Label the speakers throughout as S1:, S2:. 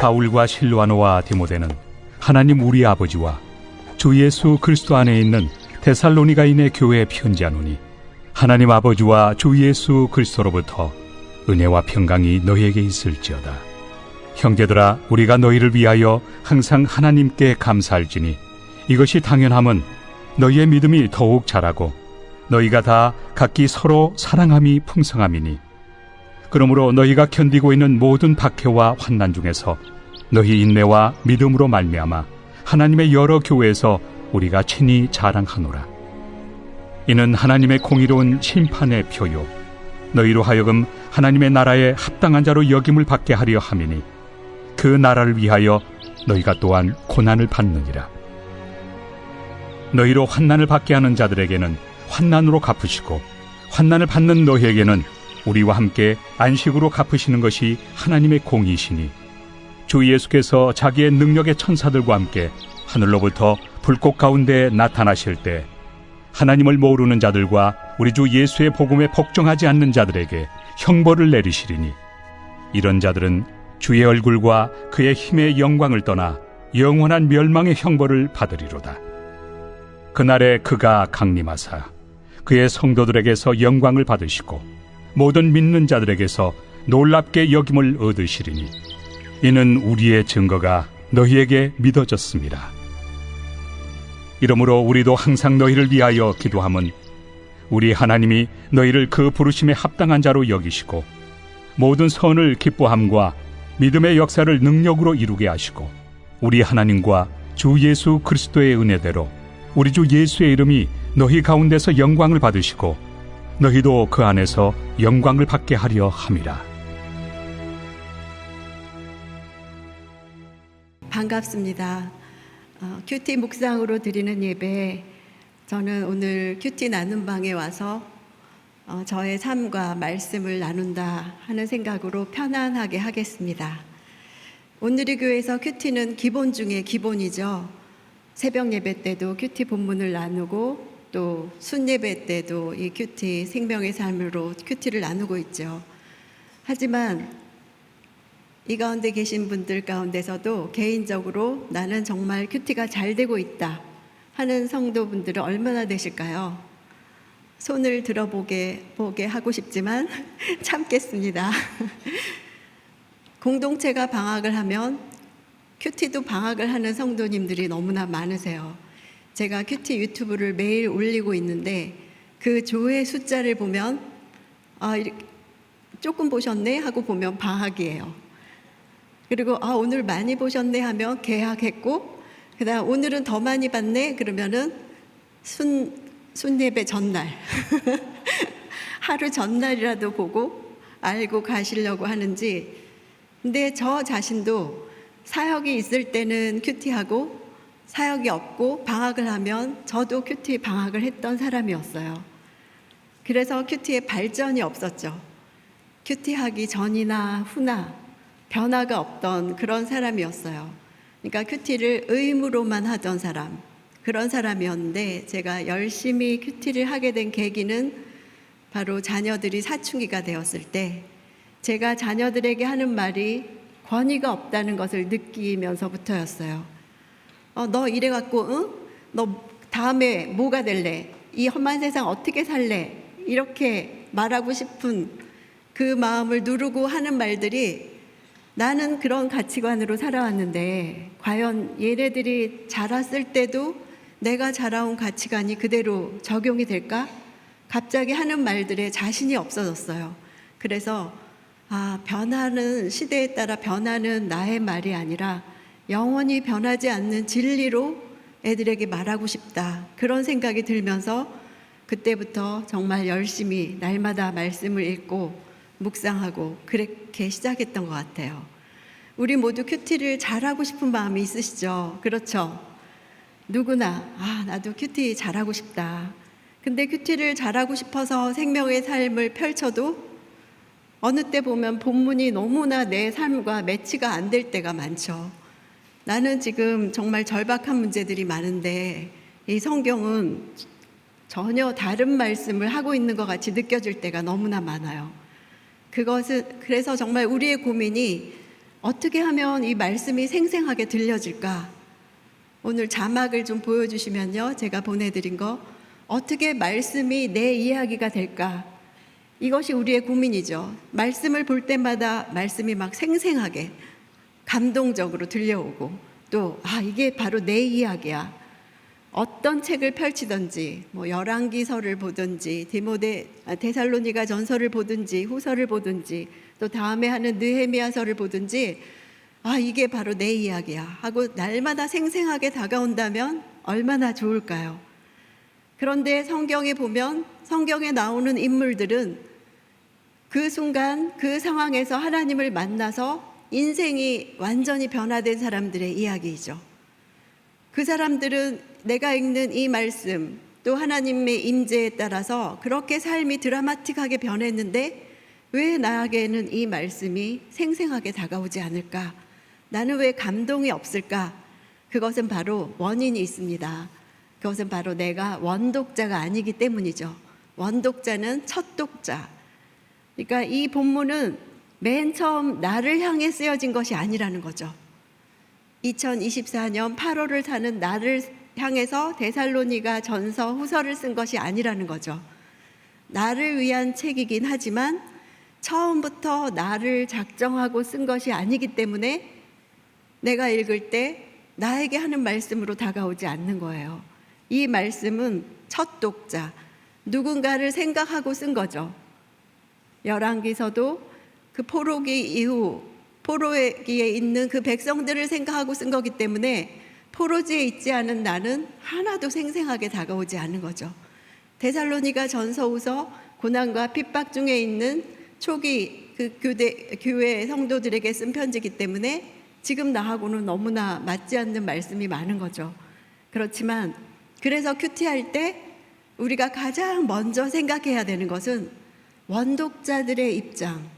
S1: 바울과 실와노와 디모데는 하나님 우리 아버지와 주 예수 그리스도 안에 있는 데살로니가인의 교회에 편지하노니 하나님 아버지와 주 예수 그리스도로부터 은혜와 평강이 너희에게 있을지어다. 형제들아, 우리가 너희를 위하여 항상 하나님께 감사할지니 이것이 당연함은 너희의 믿음이 더욱 자라고 너희가 다 각기 서로 사랑함이 풍성함이니 그러므로 너희가 견디고 있는 모든 박해와 환난 중에서 너희 인내와 믿음으로 말미암아 하나님의 여러 교회에서 우리가 친히 자랑하노라. 이는 하나님의 공의로운 심판의 표요 너희로 하여금 하나님의 나라에 합당한 자로 여김을 받게 하려 함이니 그 나라를 위하여 너희가 또한 고난을 받느니라. 너희로 환난을 받게 하는 자들에게는 환난으로 갚으시고 환난을 받는 너희에게는 우리와 함께 안식으로 갚으시는 것이 하나님의 공의시니 주 예수께서 자기의 능력의 천사들과 함께 하늘로부터 불꽃 가운데 나타나실 때 하나님을 모르는 자들과 우리 주 예수의 복음에 복종하지 않는 자들에게 형벌을 내리시리니 이런 자들은 주의 얼굴과 그의 힘의 영광을 떠나 영원한 멸망의 형벌을 받으리로다. 그날에 그가 강림하사 그의 성도들에게서 영광을 받으시고 모든 믿는 자들에게서 놀랍게 여김을 얻으시리니 이는 우리의 증거가 너희에게 믿어졌습니다. 이러므로 우리도 항상 너희를 위하여 기도함은 우리 하나님이 너희를 그 부르심에 합당한 자로 여기시고 모든 선을 기뻐함과 믿음의 역사를 능력으로 이루게 하시고 우리 하나님과 주 예수 그리스도의 은혜대로 우리 주 예수의 이름이 너희 가운데서 영광을 받으시고 너희도 그 안에서 영광을 받게 하려 함이라.
S2: 반갑습니다. 큐티 묵상으로 드리는 예배, 저는 오늘 큐티 나눔 방에 와서 저의 삶과 말씀을 나눈다 하는 생각으로 편안하게 하겠습니다. 오늘의 교회에서 큐티는 기본 중에 기본이죠. 새벽 예배 때도 큐티 본문을 나누고 또 순예배 때도 이 큐티 생명의 삶으로 큐티를 나누고 있죠. 하지만 이 가운데 계신 분들 가운데서도 개인적으로 나는 정말 큐티가 잘 되고 있다 하는 성도분들은 얼마나 되실까요? 손을 들어보게 하고 싶지만 참겠습니다. 공동체가 방학을 하면 큐티도 방학을 하는 성도님들이 너무나 많으세요. 제가 큐티 유튜브를 매일 올리고 있는데 그 조회 숫자를 보면 조금 보셨네 하고 보면 방학이에요. 그리고 오늘 많이 보셨네 하면 개학했고, 그다음 오늘은 더 많이 봤네 그러면은 순예배 전날 하루 전날이라도 보고 알고 가시려고 하는지. 근데 저 자신도 사역이 있을 때는 큐티하고 사역이 없고 방학을 하면 저도 큐티 방학을 했던 사람이었어요. 그래서 큐티에 발전이 없었죠. 큐티하기 전이나 후나 변화가 없던 그런 사람이었어요. 그러니까 큐티를 의무로만 하던 사람, 그런 사람이었는데 제가 열심히 큐티를 하게 된 계기는 바로 자녀들이 사춘기가 되었을 때 제가 자녀들에게 하는 말이 권위가 없다는 것을 느끼면서부터였어요. 너 이래갖고 응? 너 다음에 뭐가 될래? 이 험한 세상 어떻게 살래? 이렇게 말하고 싶은 그 마음을 누르고 하는 말들이 나는 그런 가치관으로 살아왔는데 과연 얘네들이 자랐을 때도 내가 자라온 가치관이 그대로 적용이 될까? 갑자기 하는 말들에 자신이 없어졌어요. 그래서 변하는 시대에 따라 변하는 나의 말이 아니라 영원히 변하지 않는 진리로 애들에게 말하고 싶다. 그런 생각이 들면서 그때부터 정말 열심히 날마다 말씀을 읽고 묵상하고 그렇게 시작했던 것 같아요. 우리 모두 큐티를 잘하고 싶은 마음이 있으시죠? 그렇죠? 누구나 나도 큐티 잘하고 싶다. 근데 큐티를 잘하고 싶어서 생명의 삶을 펼쳐도 어느 때 보면 본문이 너무나 내 삶과 매치가 안 될 때가 많죠. 나는 지금 정말 절박한 문제들이 많은데 이 성경은 전혀 다른 말씀을 하고 있는 것 같이 느껴질 때가 너무나 많아요. 그래서 정말 우리의 고민이 어떻게 하면 이 말씀이 생생하게 들려질까? 오늘 자막을 좀 보여주시면요. 제가 보내드린 거. 어떻게 말씀이 내 이야기가 될까? 이것이 우리의 고민이죠. 말씀을 볼 때마다 말씀이 막 생생하게 감동적으로 들려오고 또 이게 바로 내 이야기야. 어떤 책을 펼치든지 뭐 열왕기서를 보든지 데살로니가 전서를 보든지 후서를 보든지 또 다음에 하는 느헤미야서를 보든지 이게 바로 내 이야기야 하고 날마다 생생하게 다가온다면 얼마나 좋을까요? 그런데 성경에 보면 성경에 나오는 인물들은 그 순간 그 상황에서 하나님을 만나서 인생이 완전히 변화된 사람들의 이야기이죠. 그 사람들은 내가 읽는 이 말씀 또 하나님의 임재에 따라서 그렇게 삶이 드라마틱하게 변했는데 왜 나에게는 이 말씀이 생생하게 다가오지 않을까? 나는 왜 감동이 없을까? 그것은 바로 원인이 있습니다. 그것은 바로 내가 원독자가 아니기 때문이죠. 원독자는 첫 독자. 그러니까 이 본문은 맨 처음 나를 향해 쓰여진 것이 아니라는 거죠. 2024년 8월을 사는 나를 향해서 데살로니가 전서 후서를 쓴 것이 아니라는 거죠. 나를 위한 책이긴 하지만 처음부터 나를 작정하고 쓴 것이 아니기 때문에 내가 읽을 때 나에게 하는 말씀으로 다가오지 않는 거예요. 이 말씀은 첫 독자, 누군가를 생각하고 쓴 거죠. 열왕기서도 그 포로기 이후 포로기에 있는 그 백성들을 생각하고 쓴 거기 때문에 포로지에 있지 않은 나는 하나도 생생하게 다가오지 않는 거죠. 데살로니가 전서후서 고난과 핍박 중에 있는 초기 그 교회 성도들에게 쓴 편지이기 때문에 지금 나하고는 너무나 맞지 않는 말씀이 많은 거죠. 그렇지만 그래서 큐티할 때 우리가 가장 먼저 생각해야 되는 것은 원독자들의 입장,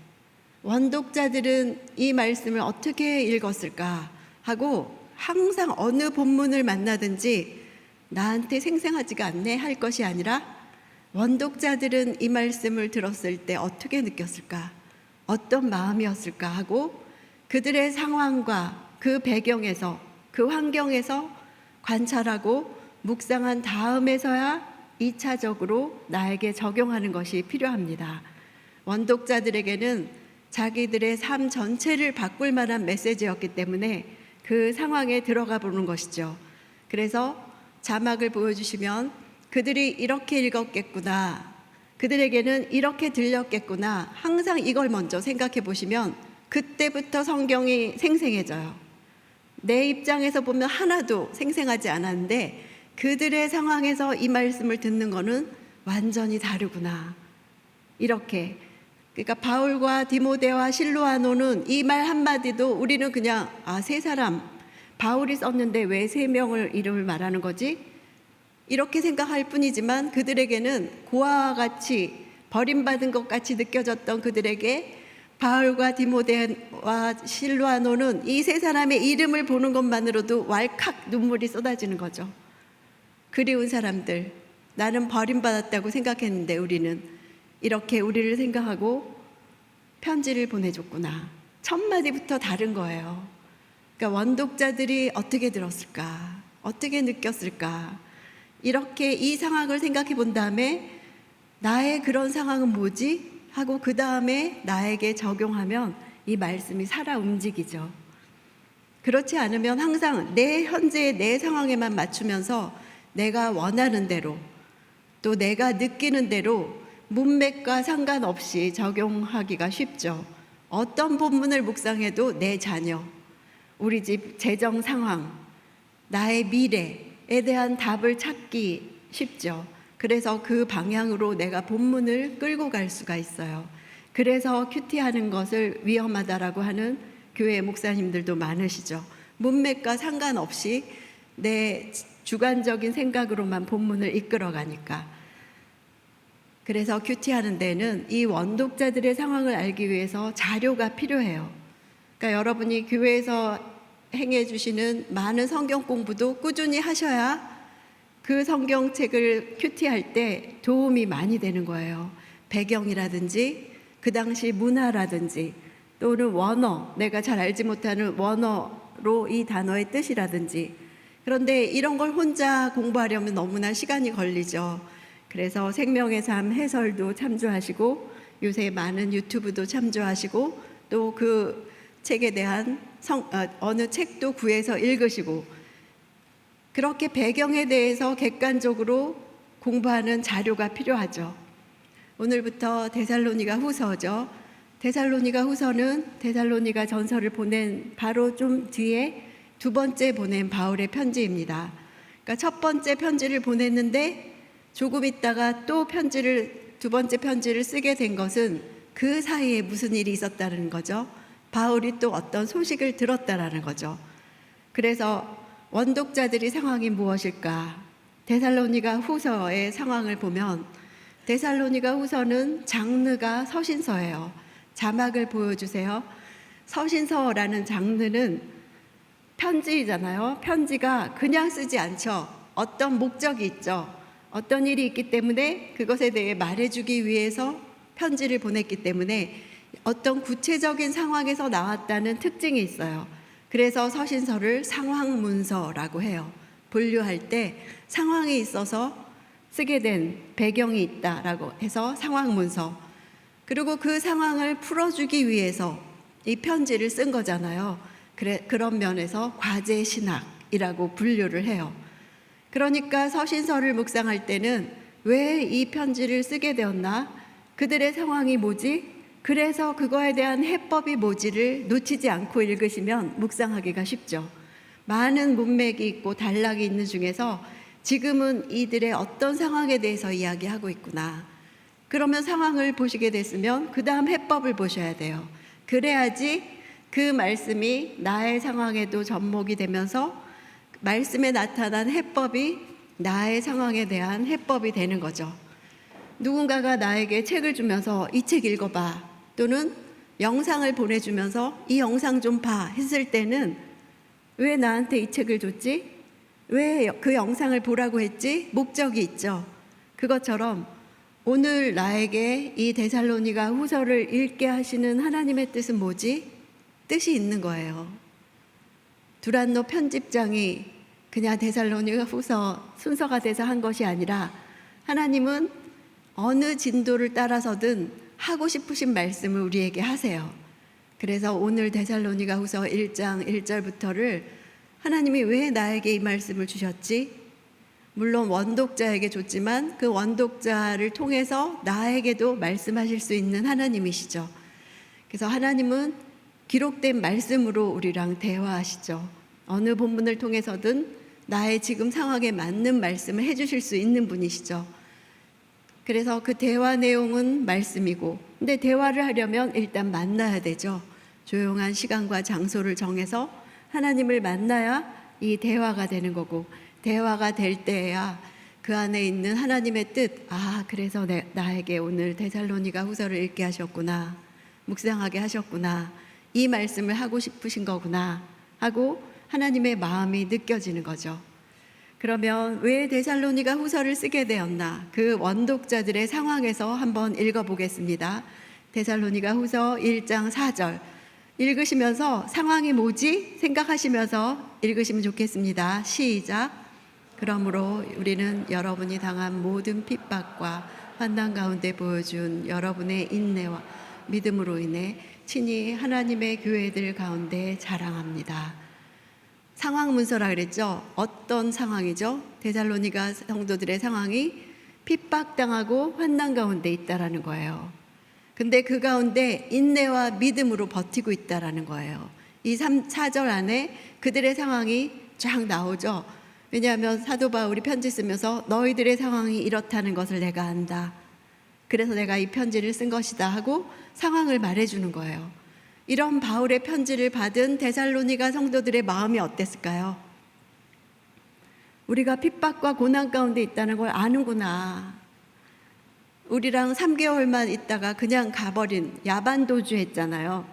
S2: 원독자들은 이 말씀을 어떻게 읽었을까 하고 항상 어느 본문을 만나든지 나한테 생생하지가 않네 할 것이 아니라 원독자들은 이 말씀을 들었을 때 어떻게 느꼈을까? 어떤 마음이었을까 하고 그들의 상황과 그 배경에서 그 환경에서 관찰하고 묵상한 다음에서야 2차적으로 나에게 적용하는 것이 필요합니다. 원독자들에게는 자기들의 삶 전체를 바꿀 만한 메시지였기 때문에 그 상황에 들어가 보는 것이죠. 그래서 자막을 보여주시면 그들이 이렇게 읽었겠구나, 그들에게는 이렇게 들렸겠구나, 항상 이걸 먼저 생각해 보시면 그때부터 성경이 생생해져요. 내 입장에서 보면 하나도 생생하지 않았는데 그들의 상황에서 이 말씀을 듣는 거는 완전히 다르구나. 이렇게 그러니까 바울과 디모데와 실로아노는 이 말 한마디도 우리는 그냥 세 사람 바울이 썼는데 왜 3명을 이름을 말하는 거지? 이렇게 생각할 뿐이지만 그들에게는 고아와 같이 버림받은 것 같이 느껴졌던 그들에게 바울과 디모데와 실로아노는 이 3사람의 이름을 보는 것만으로도 왈칵 눈물이 쏟아지는 거죠. 그리운 사람들, 나는 버림받았다고 생각했는데 우리는 이렇게 우리를 생각하고 편지를 보내줬구나. 첫 마디부터 다른 거예요. 그러니까 원독자들이 어떻게 들었을까? 어떻게 느꼈을까? 이렇게 이 상황을 생각해 본 다음에 나의 그런 상황은 뭐지? 하고 그 다음에 나에게 적용하면 이 말씀이 살아 움직이죠. 그렇지 않으면 항상 내 현재의 내 상황에만 맞추면서 내가 원하는 대로 또 내가 느끼는 대로 문맥과 상관없이 적용하기가 쉽죠. 어떤 본문을 묵상해도 내 자녀, 우리 집 재정 상황, 나의 미래에 대한 답을 찾기 쉽죠. 그래서 그 방향으로 내가 본문을 끌고 갈 수가 있어요. 그래서 큐티하는 것을 위험하다라고 하는 교회 목사님들도 많으시죠. 문맥과 상관없이 내 주관적인 생각으로만 본문을 이끌어 가니까. 그래서 큐티하는 데는 이 원독자들의 상황을 알기 위해서 자료가 필요해요. 그러니까 여러분이 교회에서 행해 주시는 많은 성경 공부도 꾸준히 하셔야 그 성경책을 큐티할 때 도움이 많이 되는 거예요. 배경이라든지 그 당시 문화라든지 또는 원어, 내가 잘 알지 못하는 원어로 이 단어의 뜻이라든지. 그런데 이런 걸 혼자 공부하려면 너무나 시간이 걸리죠. 그래서 생명의 삶 해설도 참조하시고 요새 많은 유튜브도 참조하시고 또 그 책에 대한 어느 책도 구해서 읽으시고 그렇게 배경에 대해서 객관적으로 공부하는 자료가 필요하죠. 오늘부터 데살로니가 후서죠. 데살로니가 후서는 데살로니가 전서를 보낸 바로 좀 뒤에 두 번째 보낸 바울의 편지입니다. 그러니까 첫 번째 편지를 보냈는데 조금 있다가 또 두 번째 편지를 쓰게 된 것은 그 사이에 무슨 일이 있었다는 거죠. 바울이 또 어떤 소식을 들었다라는 거죠. 그래서 원독자들의 상황이 무엇일까? 데살로니가 후서의 상황을 보면 데살로니가 후서는 장르가 서신서예요. 자막을 보여주세요. 서신서라는 장르는 편지잖아요. 편지가 그냥 쓰지 않죠. 어떤 목적이 있죠. 어떤 일이 있기 때문에 그것에 대해 말해주기 위해서 편지를 보냈기 때문에 어떤 구체적인 상황에서 나왔다는 특징이 있어요. 그래서 서신서를 상황문서라고 해요. 분류할 때 상황이 있어서 쓰게 된 배경이 있다라고 해서 상황문서. 그리고 그 상황을 풀어주기 위해서 이 편지를 쓴 거잖아요. 그런 면에서 과제신학이라고 분류를 해요. 그러니까 서신서를 묵상할 때는 왜 이 편지를 쓰게 되었나? 그들의 상황이 뭐지? 그래서 그거에 대한 해법이 뭐지를 놓치지 않고 읽으시면 묵상하기가 쉽죠. 많은 문맥이 있고 단락이 있는 중에서 지금은 이들의 어떤 상황에 대해서 이야기하고 있구나. 그러면 상황을 보시게 됐으면 그 다음 해법을 보셔야 돼요. 그래야지 그 말씀이 나의 상황에도 접목이 되면서 말씀에 나타난 해법이 나의 상황에 대한 해법이 되는 거죠. 누군가가 나에게 책을 주면서 이 책 읽어봐 또는 영상을 보내주면서 이 영상 좀 봐 했을 때는 왜 나한테 이 책을 줬지? 왜 그 영상을 보라고 했지? 목적이 있죠. 그것처럼 오늘 나에게 이 데살로니가 후서를 읽게 하시는 하나님의 뜻은 뭐지? 뜻이 있는 거예요. 두란노 편집장이 그냥 데살로니가 후서 순서가 돼서 한 것이 아니라 하나님은 어느 진도를 따라서든 하고 싶으신 말씀을 우리에게 하세요. 그래서 오늘 데살로니가 후서 1장 1절부터를 하나님이 왜 나에게 이 말씀을 주셨지? 물론 원독자에게 줬지만 그 원독자를 통해서 나에게도 말씀하실 수 있는 하나님이시죠. 그래서 하나님은 기록된 말씀으로 우리랑 대화하시죠. 어느 본문을 통해서든 나의 지금 상황에 맞는 말씀을 해주실 수 있는 분이시죠. 그래서 그 대화 내용은 말씀이고, 근데 대화를 하려면 일단 만나야 되죠. 조용한 시간과 장소를 정해서 하나님을 만나야 이 대화가 되는 거고, 대화가 될 때야 그 안에 있는 하나님의 뜻, 그래서 나에게 오늘 데살로니가 후서를 읽게 하셨구나, 묵상하게 하셨구나, 이 말씀을 하고 싶으신 거구나 하고 하나님의 마음이 느껴지는 거죠. 그러면 왜 데살로니가 후서를 쓰게 되었나? 그 원독자들의 상황에서 한번 읽어보겠습니다. 데살로니가 후서 1장 4절 읽으시면서 상황이 뭐지? 생각하시면서 읽으시면 좋겠습니다. 시작. 그러므로 우리는 여러분이 당한 모든 핍박과 환난 가운데 보여준 여러분의 인내와 믿음으로 인해 친히 하나님의 교회들 가운데 자랑합니다. 상황 문서라 그랬죠. 어떤 상황이죠? 데살로니가 성도들의 상황이 핍박당하고 환난 가운데 있다라는 거예요. 근데 그 가운데 인내와 믿음으로 버티고 있다라는 거예요. 이 4절 안에 그들의 상황이 쫙 나오죠. 왜냐하면 사도 바울이 편지 쓰면서 너희들의 상황이 이렇다는 것을 내가 안다. 그래서 내가 이 편지를 쓴 것이다 하고 상황을 말해주는 거예요. 이런 바울의 편지를 받은 데살로니가 성도들의 마음이 어땠을까요? 우리가 핍박과 고난 가운데 있다는 걸 아는구나. 우리랑 3개월만 있다가 그냥 가버린 야반도주 했잖아요.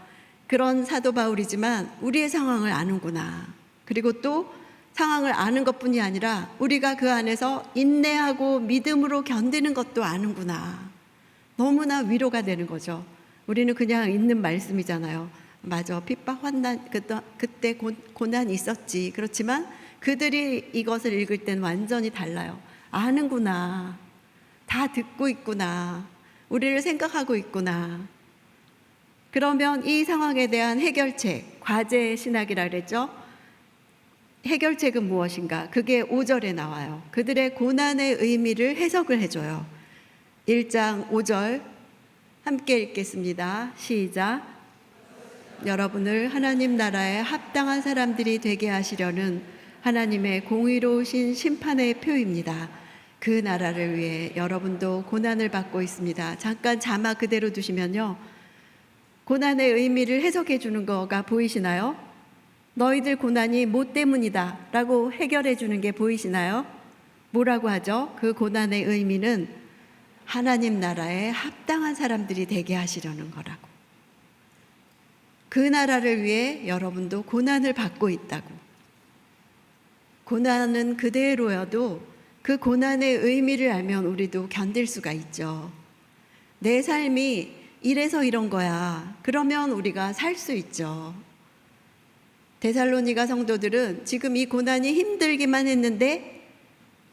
S2: 그런 사도 바울이지만 우리의 상황을 아는구나. 그리고 또 상황을 아는 것뿐이 아니라 우리가 그 안에서 인내하고 믿음으로 견디는 것도 아는구나. 너무나 위로가 되는 거죠. 우리는 그냥 있는 말씀이잖아요. 맞아, 핍박, 환난, 그때 고난이 있었지. 그렇지만 그들이 이것을 읽을 때는 완전히 달라요. 아는구나. 다 듣고 있구나. 우리를 생각하고 있구나. 그러면 이 상황에 대한 해결책, 과제 신학이라 그랬죠? 해결책은 무엇인가? 그게 5절에 나와요. 그들의 고난의 의미를 해석을 해줘요. 1장 5절 함께 읽겠습니다. 시작. 여러분을 하나님 나라에 합당한 사람들이 되게 하시려는 하나님의 공의로우신 심판의 표입니다. 그 나라를 위해 여러분도 고난을 받고 있습니다. 잠깐 자막 그대로 두시면요. 고난의 의미를 해석해 주는 거가 보이시나요? 너희들 고난이 뭐 때문이다 라고 해결해 주는 게 보이시나요? 뭐라고 하죠? 그 고난의 의미는 하나님 나라에 합당한 사람들이 되게 하시려는 거라고. 그 나라를 위해 여러분도 고난을 받고 있다고. 고난은 그대로여도 그 고난의 의미를 알면 우리도 견딜 수가 있죠. 내 삶이 이래서 이런 거야. 그러면 우리가 살 수 있죠. 데살로니가 성도들은 지금 이 고난이 힘들기만 했는데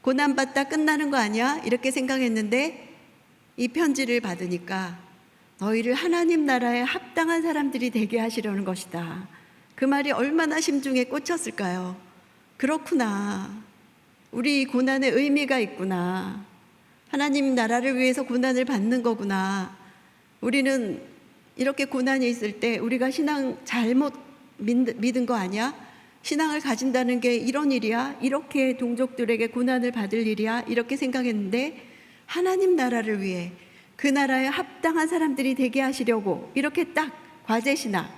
S2: 고난받다 끝나는 거 아니야? 이렇게 생각했는데 이 편지를 받으니까 너희를 하나님 나라에 합당한 사람들이 되게 하시려는 것이다. 그 말이 얼마나 심중에 꽂혔을까요? 그렇구나. 우리 고난의 의미가 있구나. 하나님 나라를 위해서 고난을 받는 거구나. 우리는 이렇게 고난이 있을 때 우리가 신앙 잘못 믿은 거 아니야? 신앙을 가진다는 게 이런 일이야? 이렇게 동족들에게 고난을 받을 일이야? 이렇게 생각했는데 하나님 나라를 위해 그 나라에 합당한 사람들이 되게 하시려고 이렇게 딱 과제신학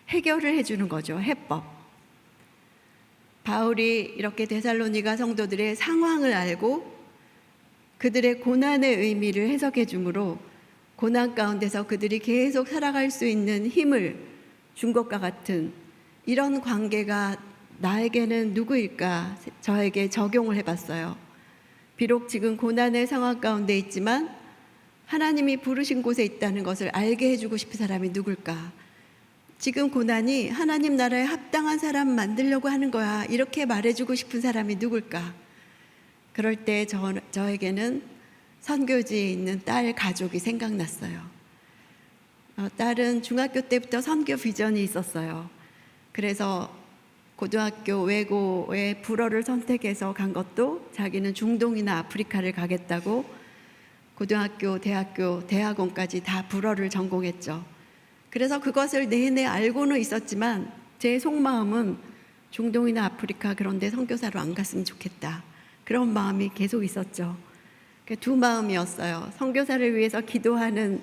S2: 해결을 해주는 거죠. 해법. 바울이 이렇게 데살로니가 성도들의 상황을 알고 그들의 고난의 의미를 해석해 주므로 고난 가운데서 그들이 계속 살아갈 수 있는 힘을 준 것과 같은 이런 관계가 나에게는 누구일까? 저에게 적용을 해봤어요. 비록 지금 고난의 상황 가운데 있지만 하나님이 부르신 곳에 있다는 것을 알게 해주고 싶은 사람이 누굴까? 지금 고난이 하나님 나라에 합당한 사람 만들려고 하는 거야. 이렇게 말해주고 싶은 사람이 누굴까? 그럴 때 저에게는 선교지에 있는 딸 가족이 생각났어요. 딸은 중학교 때부터 선교 비전이 있었어요. 그래서 고등학교 외고의 불어를 선택해서 간 것도 자기는 중동이나 아프리카를 가겠다고 고등학교, 대학교, 대학원까지 다 불어를 전공했죠. 그래서 그것을 내내 알고는 있었지만 제 속마음은 중동이나 아프리카 그런 데 선교사로 안 갔으면 좋겠다. 그런 마음이 계속 있었죠. 두 마음이었어요. 선교사를 위해서 기도하는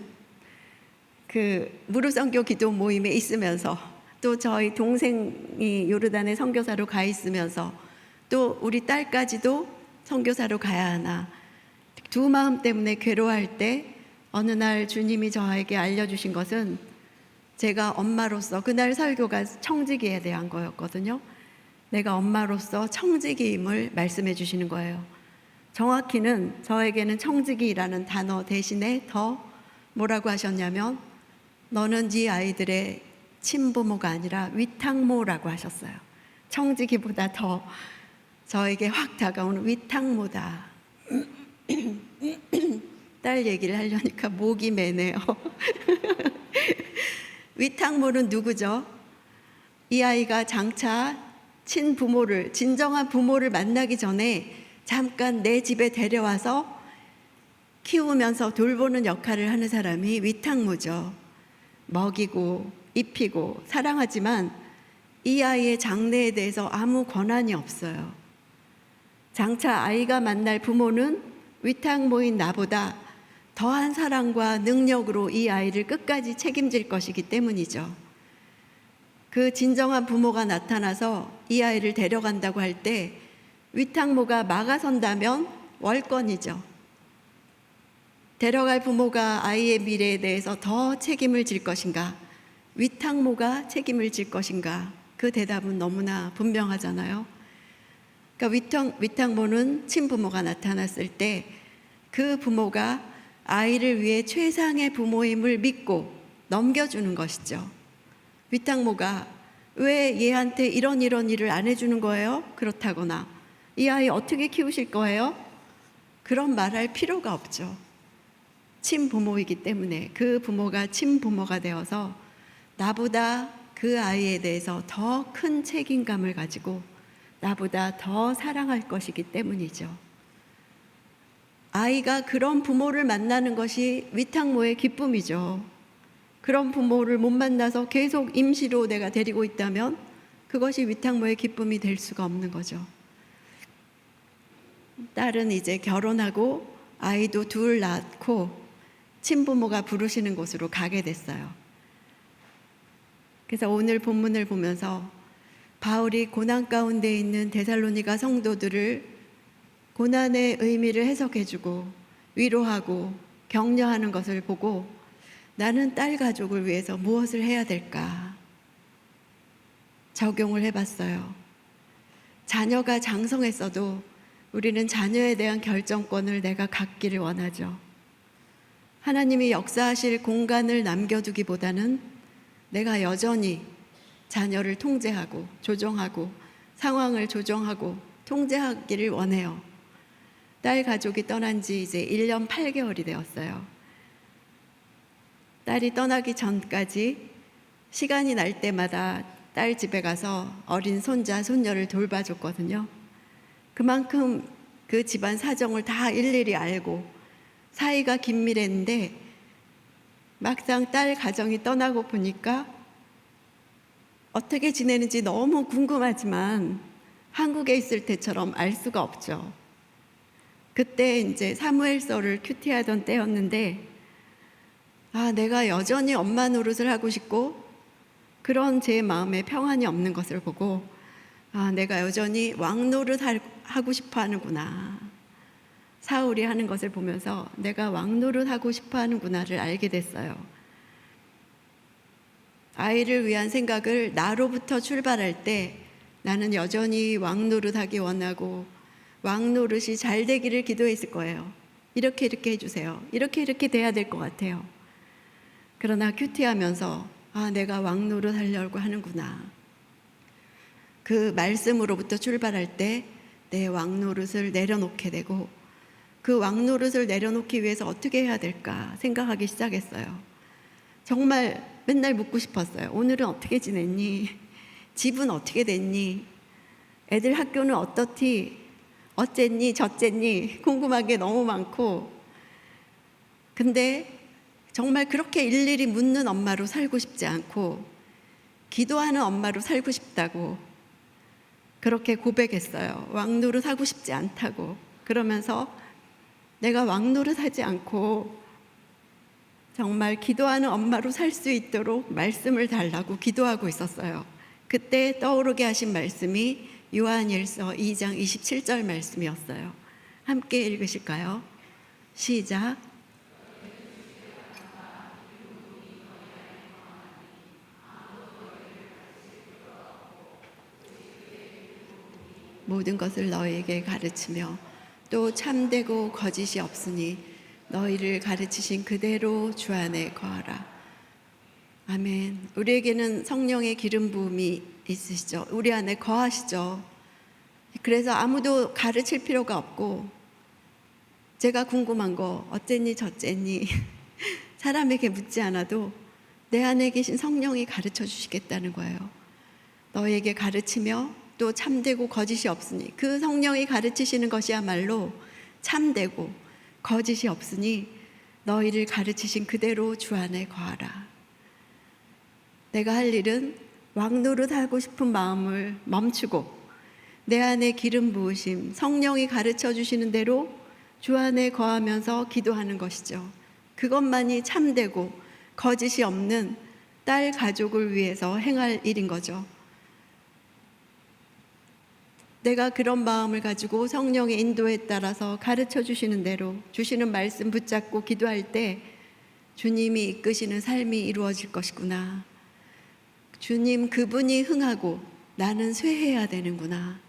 S2: 그 무료 선교 기도 모임에 있으면서 또 저희 동생이 요르단에 선교사로 가 있으면서 또 우리 딸까지도 선교사로 가야 하나. 두 마음 때문에 괴로워할 때 어느 날 주님이 저에게 알려주신 것은 제가 엄마로서 그날 설교가 청지기에 대한 거였거든요. 내가 엄마로서 청지기임을 말씀해 주시는 거예요. 정확히는 저에게는 청지기라는 단어 대신에 더 뭐라고 하셨냐면 너는 네 아이들의 친부모가 아니라 위탁모라고 하셨어요. 청지기보다 더 저에게 확 다가오는 위탁모다. 딸 얘기를 하려니까 목이 메네요. 위탁모는 누구죠? 이 아이가 장차 친부모를, 진정한 부모를 만나기 전에 잠깐 내 집에 데려와서 키우면서 돌보는 역할을 하는 사람이 위탁모죠. 먹이고 입히고 사랑하지만 이 아이의 장래에 대해서 아무 권한이 없어요. 장차 아이가 만날 부모는 위탁모인 나보다 더한 사랑과 능력으로 이 아이를 끝까지 책임질 것이기 때문이죠. 그 진정한 부모가 나타나서 이 아이를 데려간다고 할 때 위탁모가 막아선다면 월권이죠. 데려갈 부모가 아이의 미래에 대해서 더 책임을 질 것인가? 위탁모가 책임을 질 것인가? 그 대답은 너무나 분명하잖아요. 그러니까 위탁모는 친부모가 나타났을 때 그 부모가 아이를 위해 최상의 부모임을 믿고 넘겨주는 것이죠. 위탁모가 왜 얘한테 이런 일을 안 해주는 거예요? 그렇다거나 이 아이 어떻게 키우실 거예요? 그런 말할 필요가 없죠. 친부모이기 때문에 그 부모가 친부모가 되어서 나보다 그 아이에 대해서 더 큰 책임감을 가지고 나보다 더 사랑할 것이기 때문이죠. 아이가 그런 부모를 만나는 것이 위탁모의 기쁨이죠. 그런 부모를 못 만나서 계속 임시로 내가 데리고 있다면 그것이 위탁모의 기쁨이 될 수가 없는 거죠. 딸은 이제 결혼하고 아이도 둘 낳고 친부모가 부르시는 곳으로 가게 됐어요. 그래서 오늘 본문을 보면서 바울이 고난 가운데 있는 데살로니가 성도들을 고난의 의미를 해석해주고 위로하고 격려하는 것을 보고 나는 딸 가족을 위해서 무엇을 해야 될까 적용을 해봤어요. 자녀가 장성했어도 우리는 자녀에 대한 결정권을 내가 갖기를 원하죠. 하나님이 역사하실 공간을 남겨두기보다는 내가 여전히 자녀를 통제하고 조정하고 상황을 조정하고 통제하기를 원해요. 딸 가족이 떠난 지 이제 1년 8개월이 되었어요. 딸이 떠나기 전까지 시간이 날 때마다 딸 집에 가서 어린 손자, 손녀를 돌봐줬거든요. 그만큼 그 집안 사정을 다 일일이 알고 사이가 긴밀했는데 막상 딸 가정이 떠나고 보니까 어떻게 지내는지 너무 궁금하지만 한국에 있을 때처럼 알 수가 없죠. 그때 이제 사무엘서를 큐티하던 때였는데 내가 여전히 엄마 노릇을 하고 싶고 그런 제 마음에 평안이 없는 것을 보고 내가 여전히 왕 노릇 하고 싶어 하는구나. 사울이 하는 것을 보면서 내가 왕 노릇 하고 싶어 하는구나를 알게 됐어요. 아이를 위한 생각을 나로부터 출발할 때 나는 여전히 왕 노릇 하기 원하고 왕 노릇이 잘 되기를 기도했을 거예요. 이렇게 해주세요. 이렇게 돼야 될 것 같아요. 그러나 큐티하면서 내가 왕 노릇 하려고 하는구나. 그 말씀으로부터 출발할 때 내 왕 노릇을 내려놓게 되고 그 왕 노릇을 내려놓기 위해서 어떻게 해야 될까 생각하기 시작했어요. 정말 맨날 묻고 싶었어요. 오늘은 어떻게 지냈니? 집은 어떻게 됐니? 애들 학교는 어떻디? 어쨌니? 저쨌니? 궁금한 게 너무 많고 근데 정말 그렇게 일일이 묻는 엄마로 살고 싶지 않고 기도하는 엄마로 살고 싶다고 그렇게 고백했어요. 왕노릇 하고 싶지 않다고. 그러면서 내가 왕노릇 하지 않고 정말 기도하는 엄마로 살 수 있도록 말씀을 달라고 기도하고 있었어요. 그때 떠오르게 하신 말씀이 요한일서 2장 27절 말씀이었어요. 함께 읽으실까요? 시작. 모든 것을 너희에게 가르치며 또 참되고 거짓이 없으니 너희를 가르치신 그대로 주 안에 거하라. 아멘. 우리에게는 성령의 기름 부음이 있으시죠. 우리 안에 거하시죠. 그래서 아무도 가르칠 필요가 없고 제가 궁금한 거 어쨌니 저쨌니 사람에게 묻지 않아도 내 안에 계신 성령이 가르쳐 주시겠다는 거예요. 너희에게 가르치며 또 참되고 거짓이 없으니 그 성령이 가르치시는 것이야말로 참되고 거짓이 없으니 너희를 가르치신 그대로 주 안에 거하라. 내가 할 일은 왕노릇 하고 싶은 마음을 멈추고 내 안에 기름 부으심 성령이 가르쳐 주시는 대로 주 안에 거하면서 기도하는 것이죠. 그것만이 참되고 거짓이 없는 딸 가족을 위해서 행할 일인 거죠. 내가 그런 마음을 가지고 성령의 인도에 따라서 가르쳐 주시는 대로 주시는 말씀 붙잡고 기도할 때 주님이 이끄시는 삶이 이루어질 것이구나. 주님 그분이 흥하고 나는 쇠해야 되는구나.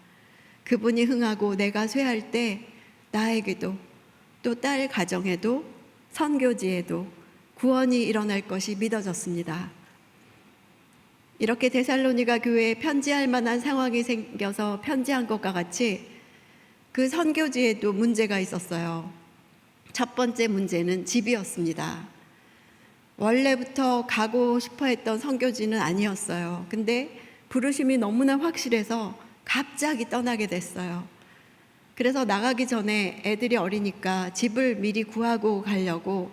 S2: 그분이 흥하고 내가 쇠할 때 나에게도 또 딸 가정에도 선교지에도 구원이 일어날 것이 믿어졌습니다. 이렇게 데살로니가 교회에 편지할 만한 상황이 생겨서 편지한 것과 같이 그 선교지에도 문제가 있었어요. 첫 번째 문제는 집이었습니다. 원래부터 가고 싶어 했던 선교지는 아니었어요. 근데 부르심이 너무나 확실해서 갑자기 떠나게 됐어요. 그래서 나가기 전에 애들이 어리니까 집을 미리 구하고 가려고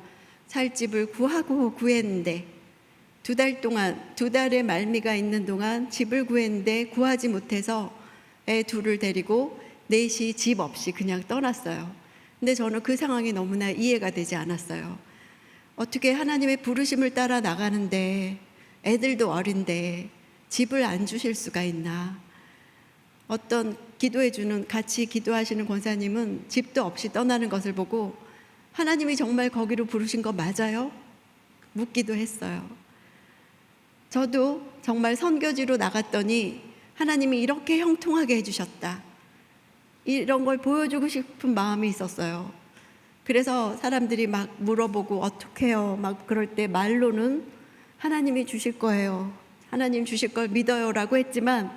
S2: 살 집을 구하고 구했는데 2달 동안, 2달의 말미가 있는 동안 집을 구했는데 구하지 못해서 애 둘을 데리고 넷이 집 없이 그냥 떠났어요. 근데 저는 그 상황이 너무나 이해가 되지 않았어요. 어떻게 하나님의 부르심을 따라 나가는데 애들도 어린데 집을 안 주실 수가 있나. 어떤 기도해주는, 같이 기도하시는 권사님은 집도 없이 떠나는 것을 보고 하나님이 정말 거기로 부르신 거 맞아요? 묻기도 했어요. 저도 정말 선교지로 나갔더니 하나님이 이렇게 형통하게 해주셨다, 이런 걸 보여주고 싶은 마음이 있었어요. 그래서 사람들이 막 물어보고 어떻게 해요? 막 그럴 때 말로는 하나님이 주실 거예요, 하나님 주실 걸 믿어요 라고 했지만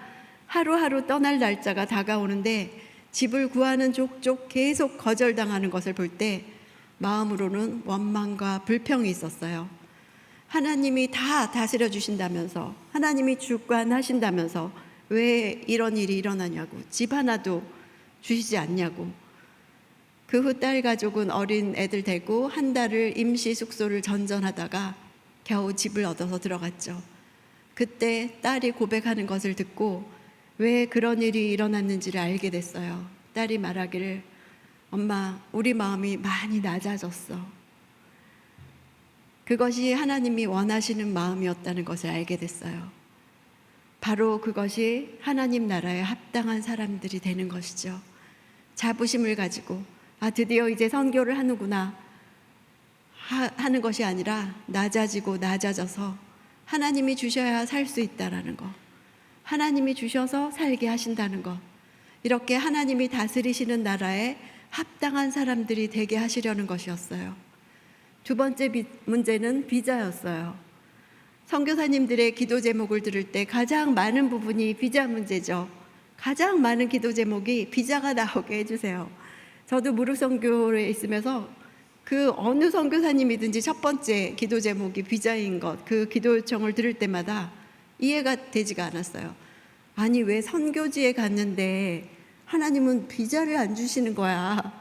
S2: 하루하루 떠날 날짜가 다가오는데 집을 구하는 족족 계속 거절당하는 것을 볼 때 마음으로는 원망과 불평이 있었어요. 하나님이 다 다스려 주신다면서, 하나님이 주관하신다면서 왜 이런 일이 일어나냐고, 집 하나도 주시지 않냐고. 그 후 딸 가족은 어린 애들 데리고 한 달을 임시 숙소를 전전하다가 겨우 집을 얻어서 들어갔죠. 그때 딸이 고백하는 것을 듣고 왜 그런 일이 일어났는지를 알게 됐어요. 딸이 말하기를, 엄마, 우리 마음이 많이 낮아졌어. 그것이 하나님이 원하시는 마음이었다는 것을 알게 됐어요. 바로 그것이 하나님 나라에 합당한 사람들이 되는 것이죠. 자부심을 가지고 드디어 이제 선교를 하는구나 하는 것이 아니라 낮아지고 낮아져서 하나님이 주셔야 살 수 있다라는 것, 하나님이 주셔서 살게 하신다는 것, 이렇게 하나님이 다스리시는 나라에 합당한 사람들이 되게 하시려는 것이었어요. 두 번째 문제는 비자였어요. 선교사님들의 기도 제목을 들을 때 가장 많은 부분이 비자 문제죠. 가장 많은 기도 제목이 비자가 나오게 해주세요. 저도 무릎 선교에 있으면서 그 어느 선교사님이든지 첫 번째 기도 제목이 비자인 것, 그 기도 요청을 들을 때마다 이해가 되지가 않았어요. 아니, 왜 선교지에 갔는데 하나님은 비자를 안 주시는 거야.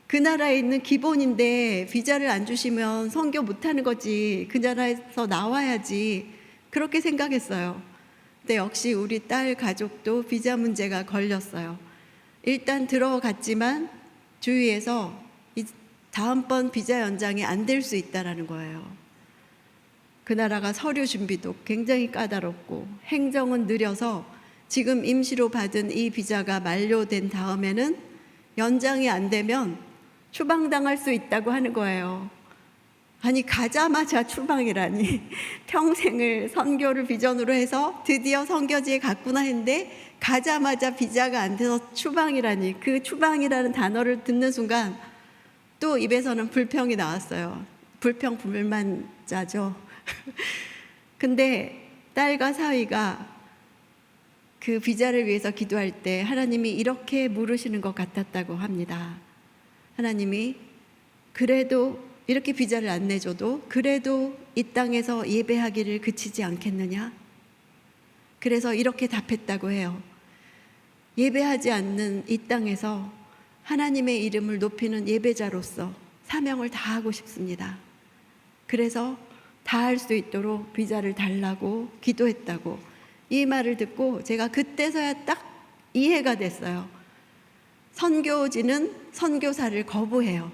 S2: 그 나라에 있는 기본인데 비자를 안 주시면 선교 못하는 거지. 그 나라에서 나와야지. 그렇게 생각했어요. 근데 역시 우리 딸 가족도 비자 문제가 걸렸어요. 일단 들어갔지만 주위에서 다음번 비자 연장이 안 될 수 있다는 거예요. 그 나라가 서류 준비도 굉장히 까다롭고 행정은 느려서 지금 임시로 받은 이 비자가 만료된 다음에는 연장이 안 되면 추방당할 수 있다고 하는 거예요. 아니, 가자마자 추방이라니. 평생을 선교를 비전으로 해서 드디어 선교지에 갔구나 했는데 가자마자 비자가 안 돼서 추방이라니. 그 추방이라는 단어를 듣는 순간 또 입에서는 불평이 나왔어요. 불평 불만자죠. 근데 딸과 사위가 그 비자를 위해서 기도할 때 하나님이 이렇게 물으시는 것 같았다고 합니다. 하나님이 그래도 이렇게 비자를 안 내줘도 그래도 이 땅에서 예배하기를 그치지 않겠느냐? 그래서 이렇게 답했다고 해요. 예배하지 않는 이 땅에서 하나님의 이름을 높이는 예배자로서 사명을 다하고 싶습니다. 그래서 다할 수 있도록 비자를 달라고 기도했다고. 이 말을 듣고 제가 그때서야 딱 이해가 됐어요. 선교지는 선교사를 거부해요.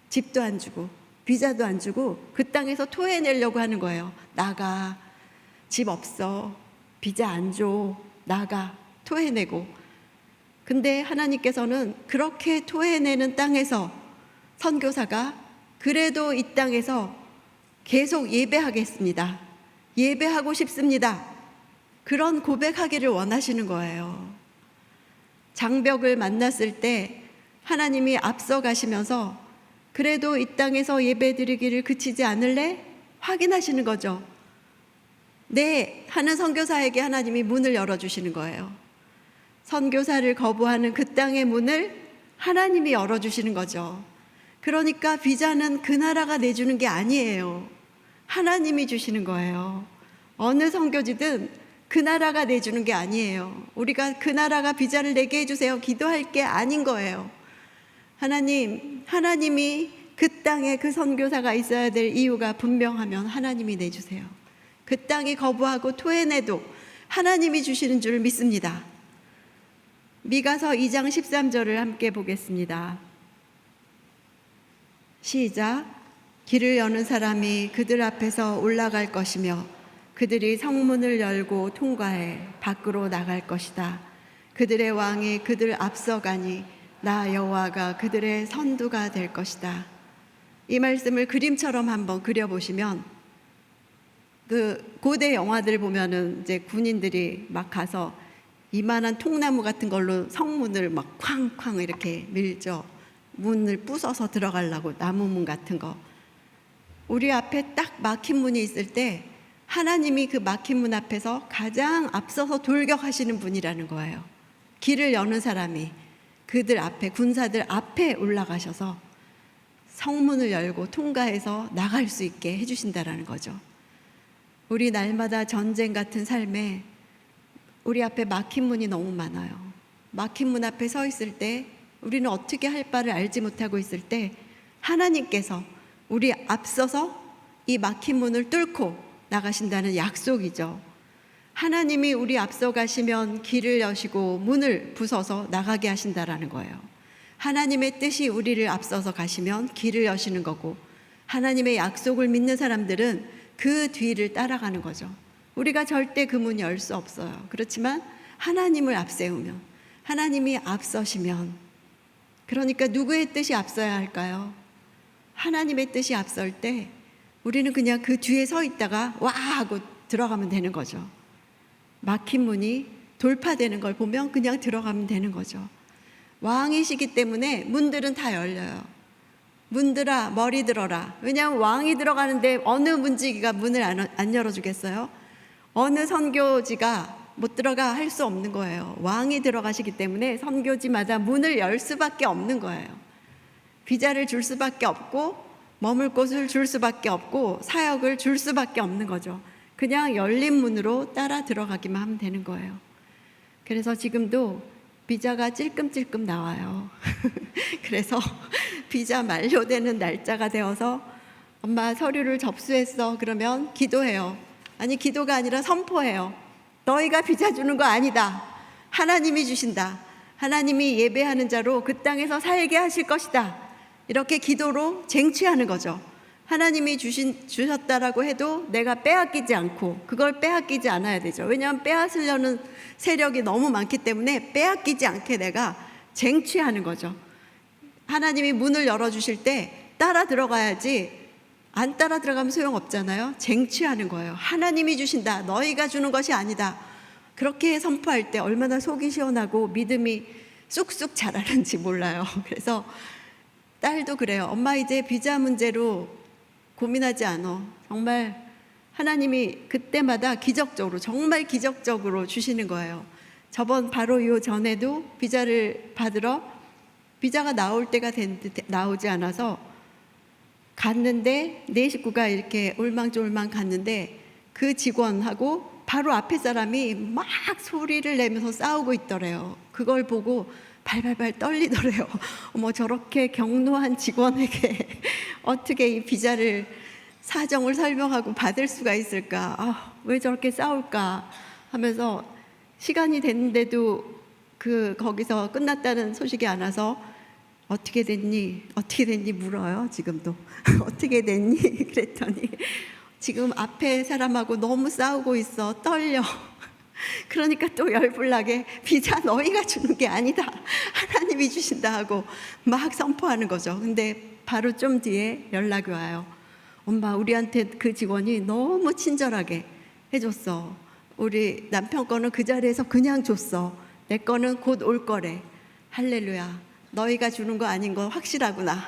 S2: 집도 안 주고 비자도 안 주고 그 땅에서 토해내려고 하는 거예요. 나가, 집 없어, 비자 안 줘, 나가, 토해내고. 근데 하나님께서는 그렇게 토해내는 땅에서 선교사가 그래도 이 땅에서 계속 예배하겠습니다, 예배하고 싶습니다, 그런 고백하기를 원하시는 거예요. 장벽을 만났을 때 하나님이 앞서 가시면서 그래도 이 땅에서 예배 드리기를 그치지 않을래? 확인하시는 거죠. 네 하는 선교사에게 하나님이 문을 열어주시는 거예요. 선교사를 거부하는 그 땅의 문을 하나님이 열어주시는 거죠. 그러니까 비자는 그 나라가 내주는 게 아니에요. 하나님이 주시는 거예요. 어느 선교지든 그 나라가 내주는 게 아니에요. 우리가 그 나라가 비자를 내게 해주세요 기도할 게 아닌 거예요. 하나님이 그 땅에 그 선교사가 있어야 될 이유가 분명하면 하나님이 내주세요. 그 땅이 거부하고 토해내도 하나님이 주시는 줄 믿습니다. 미가서 2장 13절을 함께 보겠습니다. 시작. 길을 여는 사람이 그들 앞에서 올라갈 것이며 그들이 성문을 열고 통과해 밖으로 나갈 것이다. 그들의 왕이 그들 앞서가니 나 여호와가 그들의 선두가 될 것이다. 이 말씀을 그림처럼 한번 그려보시면 그 고대 영화들 보면은 이제 군인들이 막 가서 이만한 통나무 같은 걸로 성문을 막 쾅쾅 이렇게 밀죠. 문을 부숴서 들어가려고 나무 문 같은 거. 우리 앞에 딱 막힌 문이 있을 때 하나님이 그 막힌 문 앞에서 가장 앞서서 돌격하시는 분이라는 거예요. 길을 여는 사람이 그들 앞에, 군사들 앞에 올라가셔서 성문을 열고 통과해서 나갈 수 있게 해주신다라는 거죠. 우리 날마다 전쟁 같은 삶에 우리 앞에 막힌 문이 너무 많아요. 막힌 문 앞에 서 있을 때 우리는 어떻게 할 바를 알지 못하고 있을 때 하나님께서 우리 앞서서 이 막힌 문을 뚫고 나가신다는 약속이죠. 하나님이 우리 앞서 가시면 길을 여시고 문을 부숴서 나가게 하신다라는 거예요. 하나님의 뜻이 우리를 앞서서 가시면 길을 여시는 거고, 하나님의 약속을 믿는 사람들은 그 뒤를 따라가는 거죠. 우리가 절대 그 문 열 수 없어요. 그렇지만 하나님을 앞세우면, 하나님이 앞서시면, 그러니까 누구의 뜻이 앞서야 할까요? 하나님의 뜻이 앞설 때 우리는 그냥 그 뒤에 서 있다가 와 하고 들어가면 되는 거죠. 막힌 문이 돌파되는 걸 보면 그냥 들어가면 되는 거죠. 왕이시기 때문에 문들은 다 열려요. 문들아 머리 들어라. 왜냐하면 왕이 들어가는데 어느 문지기가 문을 안 열어주겠어요? 어느 선교지가 못 들어가 할 수 없는 거예요. 왕이 들어가시기 때문에 선교지마다 문을 열 수밖에 없는 거예요. 비자를 줄 수밖에 없고 머물 곳을 줄 수밖에 없고 사역을 줄 수밖에 없는 거죠. 그냥 열린 문으로 따라 들어가기만 하면 되는 거예요. 그래서 지금도 비자가 찔끔찔끔 나와요. 그래서 비자 만료되는 날짜가 되어서 엄마 서류를 접수했어 그러면 기도해요. 아니 기도가 아니라 선포해요. 너희가 비자 주는 거 아니다. 하나님이 주신다. 하나님이 예배하는 자로 그 땅에서 살게 하실 것이다. 이렇게 기도로 쟁취하는 거죠. 하나님이 주셨다라고 해도 내가 빼앗기지 않고 그걸 빼앗기지 않아야 되죠. 왜냐하면 빼앗으려는 세력이 너무 많기 때문에 빼앗기지 않게 내가 쟁취하는 거죠. 하나님이 문을 열어주실 때 따라 들어가야지, 안 따라 들어가면 소용없잖아요. 쟁취하는 거예요. 하나님이 주신다. 너희가 주는 것이 아니다. 그렇게 선포할 때 얼마나 속이 시원하고 믿음이 쑥쑥 자라는지 몰라요. 그래서 딸도 그래요. 엄마 이제 비자 문제로 고민하지 않아. 정말 하나님이 그때마다 기적적으로, 정말 기적적으로 주시는 거예요. 저번 바로 요 전에도 비자를 받으러 비자가 나올 때가 됐는데 나오지 않아서 갔는데 내 식구가 이렇게 올망졸망 갔는데 그 직원하고 바로 앞에 사람이 막 소리를 내면서 싸우고 있더래요. 그걸 보고 발발발 떨리더래요. 어머, 저렇게 경노한 직원에게 어떻게 이 비자를 사정을 설명하고 받을 수가 있을까? 아, 왜 저렇게 싸울까? 하면서 시간이 됐는데도 거기서 끝났다는 소식이 안 와서 어떻게 됐니? 어떻게 됐니? 물어요. 지금도. 어떻게 됐니? 그랬더니 지금 앞에 사람하고 너무 싸우고 있어. 떨려. 그러니까 또 열불나게 비자 너희가 주는 게 아니다. 하나님이 주신다 하고 막 선포하는 거죠. 근데 바로 좀 뒤에 연락이 와요. 엄마, 우리한테 그 직원이 너무 친절하게 해줬어. 우리 남편 거는 그 자리에서 그냥 줬어. 내 거는 곧 올 거래. 할렐루야. 너희가 주는 거 아닌 거 확실하구나.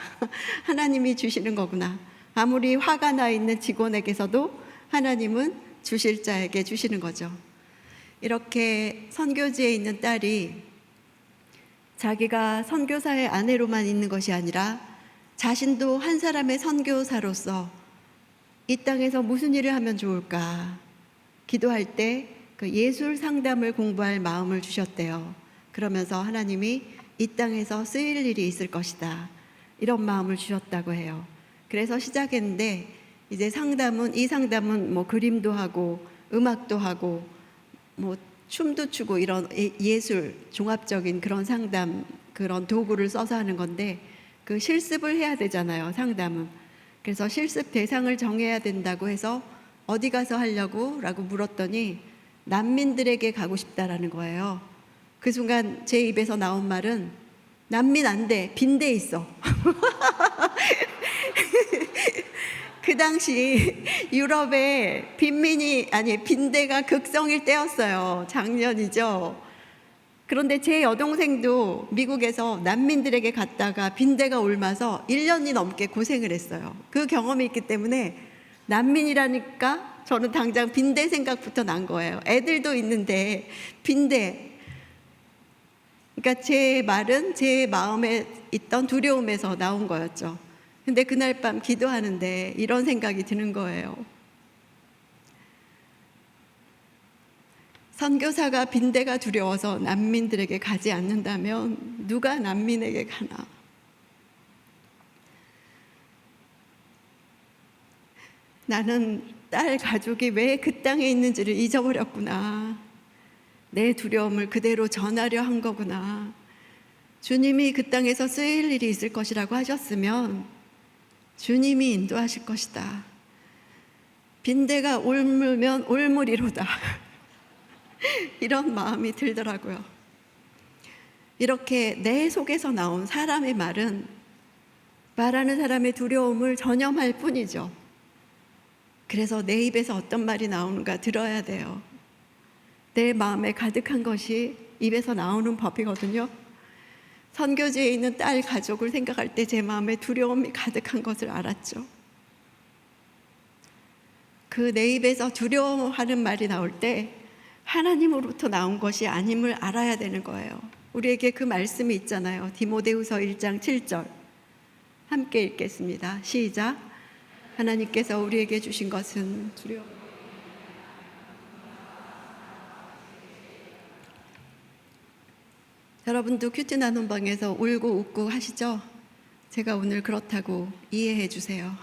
S2: 하나님이 주시는 거구나. 아무리 화가 나 있는 직원에게서도 하나님은 주실 자에게 주시는 거죠. 이렇게 선교지에 있는 딸이 자기가 선교사의 아내로만 있는 것이 아니라 자신도 한 사람의 선교사로서 이 땅에서 무슨 일을 하면 좋을까 기도할 때 그 예술 상담을 공부할 마음을 주셨대요. 그러면서 하나님이 이 땅에서 쓰일 일이 있을 것이다, 이런 마음을 주셨다고 해요. 그래서 시작했는데 이제 이 상담은 뭐 그림도 하고 음악도 하고 뭐 춤도 추고 이런 예술 종합적인 그런 상담, 그런 도구를 써서 하는 건데 그 실습을 해야 되잖아요, 상담은. 그래서 실습 대상을 정해야 된다고 해서 어디 가서 하려고? 라고 물었더니 난민들에게 가고 싶다라는 거예요. 그 순간 제 입에서 나온 말은 난민 안 돼, 빈대 있어. 그 당시 유럽에 빈대가 극성일 때였어요. 작년이죠. 그런데 제 여동생도 미국에서 난민들에게 갔다가 빈대가 옮아서 1년이 넘게 고생을 했어요. 그 경험이 있기 때문에 난민이라니까 저는 당장 빈대 생각부터 난 거예요. 애들도 있는데 빈대. 그러니까 제 말은 제 마음에 있던 두려움에서 나온 거였죠. 근데 그날 밤 기도하는데 이런 생각이 드는 거예요. 선교사가 빈대가 두려워서 난민들에게 가지 않는다면 누가 난민에게 가나? 나는 딸 가족이 왜 그 땅에 있는지를 잊어버렸구나. 내 두려움을 그대로 전하려 한 거구나. 주님이 그 땅에서 쓰일 일이 있을 것이라고 하셨으면 주님이 인도하실 것이다. 빈대가 옮으면 올무리로다. 이런 마음이 들더라고요. 이렇게 내 속에서 나온 사람의 말은 말하는 사람의 두려움을 전염할 뿐이죠. 그래서 내 입에서 어떤 말이 나오는가 들어야 돼요. 내 마음에 가득한 것이 입에서 나오는 법이거든요. 선교지에 있는 딸 가족을 생각할 때 제 마음에 두려움이 가득한 것을 알았죠. 그 내 입에서 두려워하는 말이 나올 때 하나님으로부터 나온 것이 아님을 알아야 되는 거예요. 우리에게 그 말씀이 있잖아요. 디모데후서 1장 7절 함께 읽겠습니다. 시작. 하나님께서 우리에게 주신 것은 두려움. 여러분도 큐티 나눔방에서 울고 웃고 하시죠? 제가 오늘 그렇다고 이해해 주세요.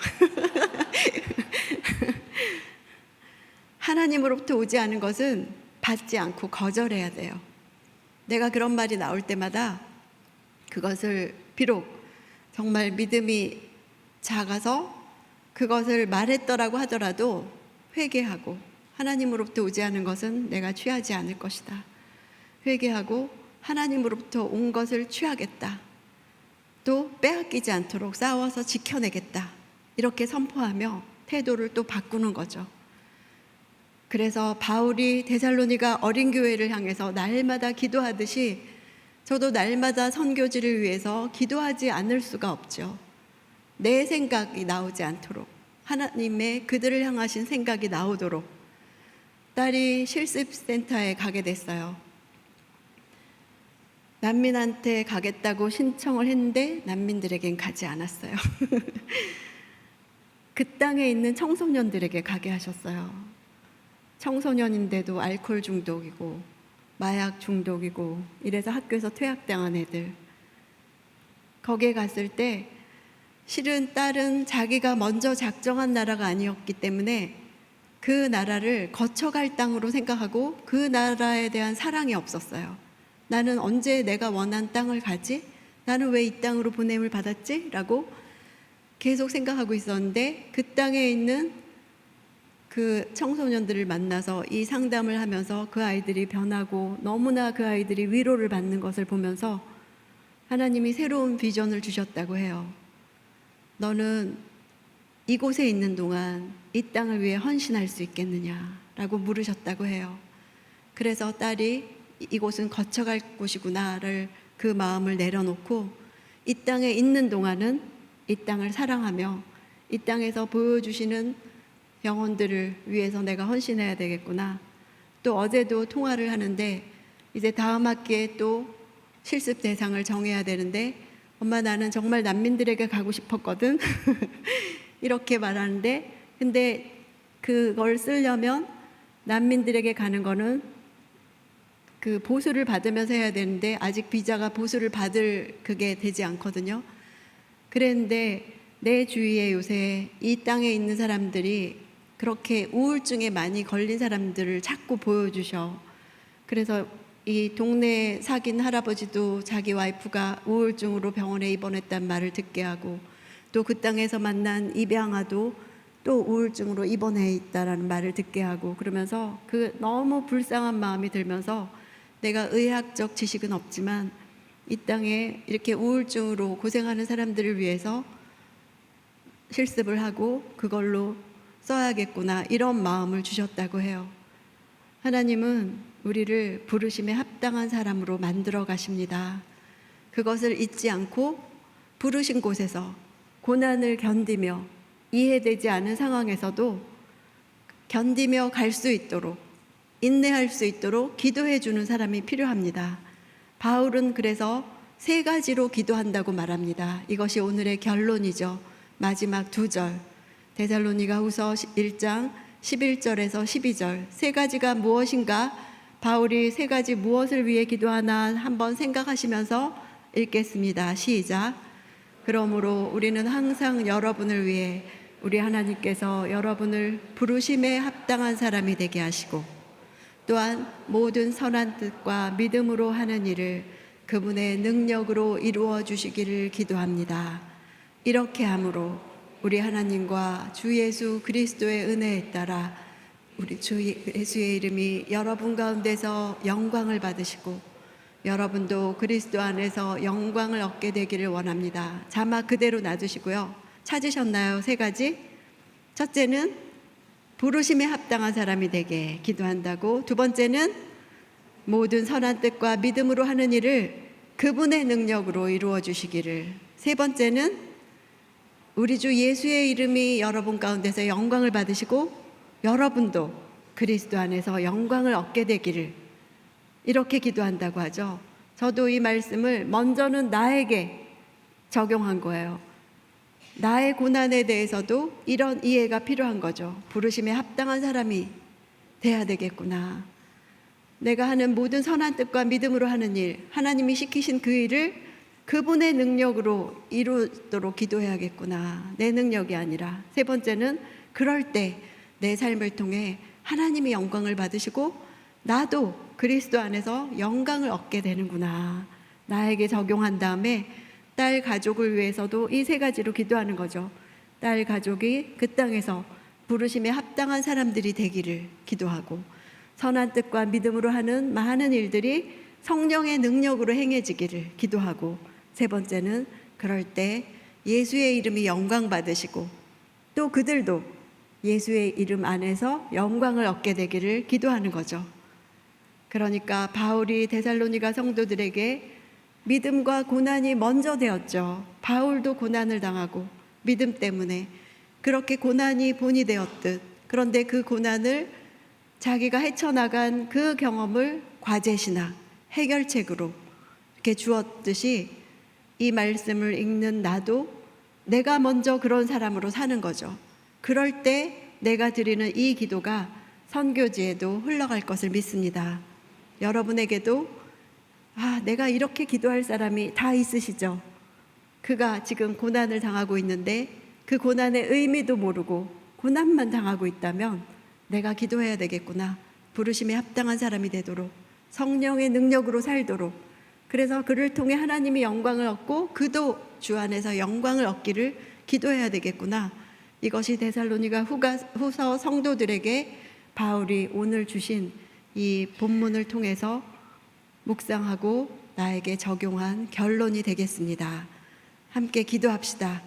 S2: 하나님으로부터 오지 않은 것은 받지 않고 거절해야 돼요. 내가 그런 말이 나올 때마다 그것을 비록 정말 믿음이 작아서 그것을 말했더라고 하더라도 회개하고 하나님으로부터 오지 않은 것은 내가 취하지 않을 것이다. 회개하고 하나님으로부터 온 것을 취하겠다. 또 빼앗기지 않도록 싸워서 지켜내겠다. 이렇게 선포하며 태도를 또 바꾸는 거죠. 그래서 바울이 데살로니가 어린 교회를 향해서 날마다 기도하듯이 저도 날마다 선교지를 위해서 기도하지 않을 수가 없죠. 내 생각이 나오지 않도록, 하나님의 그들을 향하신 생각이 나오도록. 딸이 실습센터에 가게 됐어요. 난민한테 가겠다고 신청을 했는데 난민들에겐 가지 않았어요. 그 땅에 있는 청소년들에게 가게 하셨어요. 청소년인데도 알코올 중독이고 마약 중독이고 이래서 학교에서 퇴학당한 애들. 거기에 갔을 때 실은 딸은 자기가 먼저 작정한 나라가 아니었기 때문에 그 나라를 거쳐갈 땅으로 생각하고 그 나라에 대한 사랑이 없었어요. 나는 언제 내가 원한 땅을 가지? 나는 왜 이 땅으로 보냄을 받았지? 라고 계속 생각하고 있었는데 그 땅에 있는 그 청소년들을 만나서 이 상담을 하면서 그 아이들이 변하고 너무나 그 아이들이 위로를 받는 것을 보면서 하나님이 새로운 비전을 주셨다고 해요. 너는 이곳에 있는 동안 이 땅을 위해 헌신할 수 있겠느냐라고 물으셨다고 해요. 그래서 딸이 이곳은 거쳐갈 곳이구나를 그 마음을 내려놓고 이 땅에 있는 동안은 이 땅을 사랑하며 이 땅에서 보여주시는 영혼들을 위해서 내가 헌신해야 되겠구나. 또 어제도 통화를 하는데 이제 다음 학기에 또 실습 대상을 정해야 되는데 엄마 나는 정말 난민들에게 가고 싶었거든. 이렇게 말하는데 근데 그걸 쓰려면 난민들에게 가는 거는 그 보수를 받으면서 해야 되는데 아직 비자가 보수를 받을 그게 되지 않거든요. 그랬는데 내 주위에 요새 이 땅에 있는 사람들이 그렇게 우울증에 많이 걸린 사람들을 자꾸 보여주셔. 그래서 이 동네 사귄 할아버지도 자기 와이프가 우울증으로 병원에 입원했단 말을 듣게 하고 또 그 땅에서 만난 입양아도 또 우울증으로 입원해 있다라는 말을 듣게 하고 그러면서 그 너무 불쌍한 마음이 들면서 내가 의학적 지식은 없지만 이 땅에 이렇게 우울증으로 고생하는 사람들을 위해서 실습을 하고 그걸로 써야겠구나 이런 마음을 주셨다고 해요. 하나님은 우리를 부르심에 합당한 사람으로 만들어 가십니다. 그것을 잊지 않고 부르신 곳에서 고난을 견디며 이해되지 않은 상황에서도 견디며 갈 수 있도록 인내할 수 있도록 기도해 주는 사람이 필요합니다. 바울은 그래서 3가지로 기도한다고 말합니다. 이것이 오늘의 결론이죠. 마지막 2절 데살로니가후서 1장 11절에서 12절 3가지가 무엇인가 바울이 3가지 무엇을 위해 기도하나 한번 생각하시면서 읽겠습니다. 시작. 그러므로 우리는 항상 여러분을 위해 우리 하나님께서 여러분을 부르심에 합당한 사람이 되게 하시고 또한 모든 선한 뜻과 믿음으로 하는 일을 그분의 능력으로 이루어 주시기를 기도합니다. 이렇게 함으로 우리 하나님과 주 예수 그리스도의 은혜에 따라 우리 주 예수의 이름이 여러분 가운데서 영광을 받으시고 여러분도 그리스도 안에서 영광을 얻게 되기를 원합니다. 자막 그대로 놔두시고요. 찾으셨나요? 3가지. 첫째는 부르심에 합당한 사람이 되게 기도한다고. 2번째는 모든 선한 뜻과 믿음으로 하는 일을 그분의 능력으로 이루어 주시기를. 3번째는 우리 주 예수의 이름이 여러분 가운데서 영광을 받으시고 여러분도 그리스도 안에서 영광을 얻게 되기를 이렇게 기도한다고 하죠. 저도 이 말씀을 먼저는 나에게 적용한 거예요. 나의 고난에 대해서도 이런 이해가 필요한 거죠. 부르심에 합당한 사람이 돼야 되겠구나. 내가 하는 모든 선한 뜻과 믿음으로 하는 일, 하나님이 시키신 그 일을 그분의 능력으로 이루도록 기도해야겠구나. 내 능력이 아니라. 3번째는 그럴 때 내 삶을 통해 하나님이 영광을 받으시고 나도 그리스도 안에서 영광을 얻게 되는구나. 나에게 적용한 다음에 딸 가족을 위해서도 이 3가지로 기도하는 거죠. 딸 가족이 그 땅에서 부르심에 합당한 사람들이 되기를 기도하고 선한 뜻과 믿음으로 하는 많은 일들이 성령의 능력으로 행해지기를 기도하고 3번째는 그럴 때 예수의 이름이 영광 받으시고 또 그들도 예수의 이름 안에서 영광을 얻게 되기를 기도하는 거죠. 그러니까 바울이 데살로니가 성도들에게 믿음과 고난이 먼저 되었죠. 바울도 고난을 당하고 믿음 때문에 그렇게 고난이 본이 되었듯 그런데 그 고난을 자기가 헤쳐나간 그 경험을 과제시나 해결책으로 이렇게 주었듯이 이 말씀을 읽는 나도 내가 먼저 그런 사람으로 사는 거죠. 그럴 때 내가 드리는 이 기도가 선교지에도 흘러갈 것을 믿습니다. 여러분에게도 내가 이렇게 기도할 사람이 다 있으시죠? 그가 지금 고난을 당하고 있는데 그 고난의 의미도 모르고 고난만 당하고 있다면 내가 기도해야 되겠구나. 부르심에 합당한 사람이 되도록 성령의 능력으로 살도록 그래서 그를 통해 하나님이 영광을 얻고 그도 주 안에서 영광을 얻기를 기도해야 되겠구나. 이것이 데살로니가 후서 성도들에게 바울이 오늘 주신 이 본문을 통해서 묵상하고 나에게 적용한 결론이 되겠습니다. 함께 기도합시다.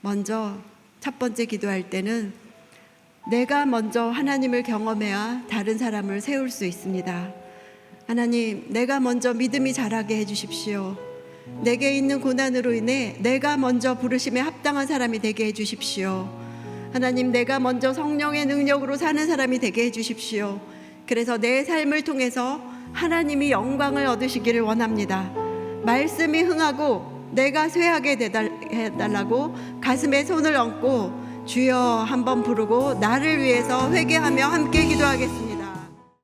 S2: 먼저 첫 번째 기도할 때는 내가 먼저 하나님을 경험해야 다른 사람을 세울 수 있습니다. 하나님, 내가 먼저 믿음이 자라게 해주십시오. 내게 있는 고난으로 인해 내가 먼저 부르심에 합당한 사람이 되게 해주십시오. 하나님, 내가 먼저 성령의 능력으로 사는 사람이 되게 해주십시오. 그래서 내 삶을 통해서 하나님이 영광을 얻으시기를 원합니다. 말씀이 흥하고 내가 쇠하게 해달라고 가슴에 손을 얹고 주여 한번 부르고 나를 위해서 회개하며 함께 기도하겠습니다.